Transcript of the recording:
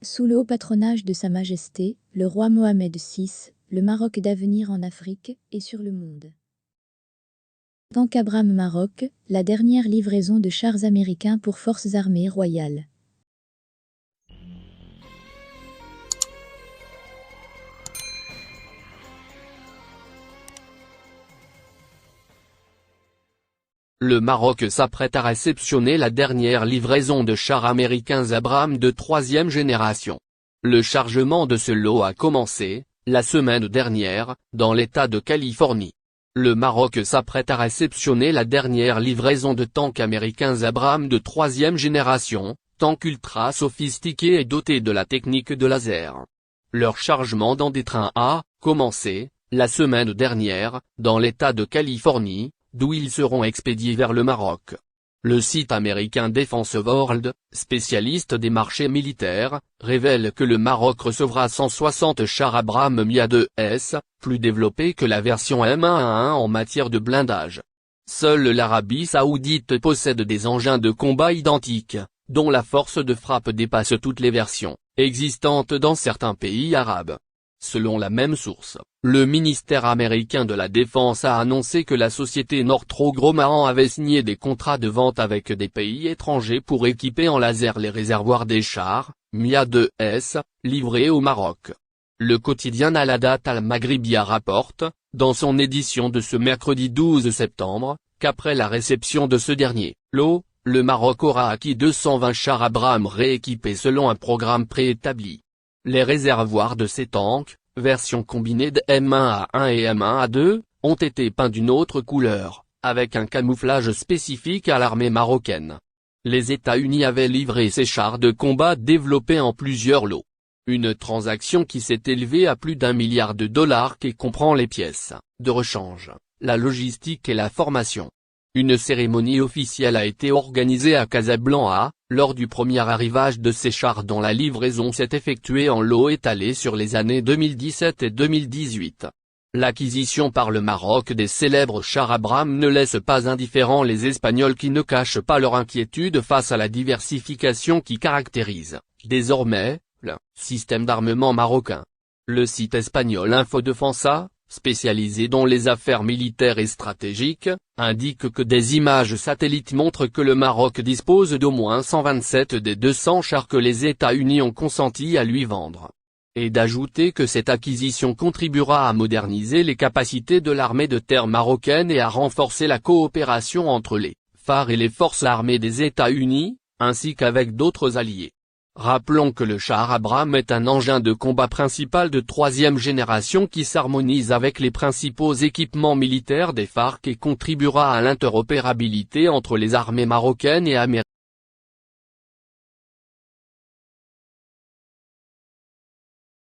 Sous le haut patronage de Sa Majesté, le roi Mohamed VI, le Maroc d'avenir en Afrique et sur le monde. Tank Abrams Maroc, la dernière livraison de chars américains pour forces armées royales. Le Maroc s'apprête à réceptionner la dernière livraison de chars américains Abrams de 3e génération. Le chargement de ce lot a commencé, la semaine dernière, dans l'État de Californie. Le Maroc s'apprête à réceptionner la dernière livraison de tanks américains Abrams de 3e génération, tanks ultra sophistiqués et dotés de la technique de laser. Leur chargement dans des trains a commencé, la semaine dernière, dans l'État de Californie, d'où ils seront expédiés vers le Maroc. Le site américain Defense World, spécialiste des marchés militaires, révèle que le Maroc recevra 160 chars Abrams MIA-2S, plus développés que la version M1A1 en matière de blindage. Seule l'Arabie Saoudite possède des engins de combat identiques, dont la force de frappe dépasse toutes les versions existantes dans certains pays arabes. Selon la même source, le ministère américain de la Défense a annoncé que la société Northrop Grumman avait signé des contrats de vente avec des pays étrangers pour équiper en laser les réservoirs des chars, MIA-2S, livrés au Maroc. Le quotidien Al-Hadat Al-Maghribia rapporte, dans son édition de ce mercredi 12 septembre, qu'après la réception de ce dernier lot, le Maroc aura acquis 220 chars Abrams rééquipés selon un programme préétabli. Les réservoirs de ces tanks, version combinée de M1A1 et M1A2, ont été peints d'une autre couleur, avec un camouflage spécifique à l'armée marocaine. Les États-Unis avaient livré ces chars de combat développés en plusieurs lots. Une transaction qui s'est élevée à plus d'1 milliard de dollars qui comprend les pièces de rechange, la logistique et la formation. Une cérémonie officielle a été organisée à Casablanca, lors du premier arrivage de ces chars dont la livraison s'est effectuée en lots étalés sur les années 2017 et 2018. L'acquisition par le Maroc des célèbres chars Abrams ne laisse pas indifférents les Espagnols qui ne cachent pas leur inquiétude face à la diversification qui caractérise, désormais, le système d'armement marocain. Le site espagnol Infodefensa, spécialisé dans les affaires militaires et stratégiques, indique que des images satellites montrent que le Maroc dispose d'au moins 127 des 200 chars que les États-Unis ont consenti à lui vendre. Et d'ajouter que cette acquisition contribuera à moderniser les capacités de l'armée de terre marocaine et à renforcer la coopération entre les phares et les forces armées des États-Unis, ainsi qu'avec d'autres alliés. Rappelons que le char Abrams est un engin de combat principal de 3e génération qui s'harmonise avec les principaux équipements militaires des FARC et contribuera à l'interopérabilité entre les armées marocaines et américaines.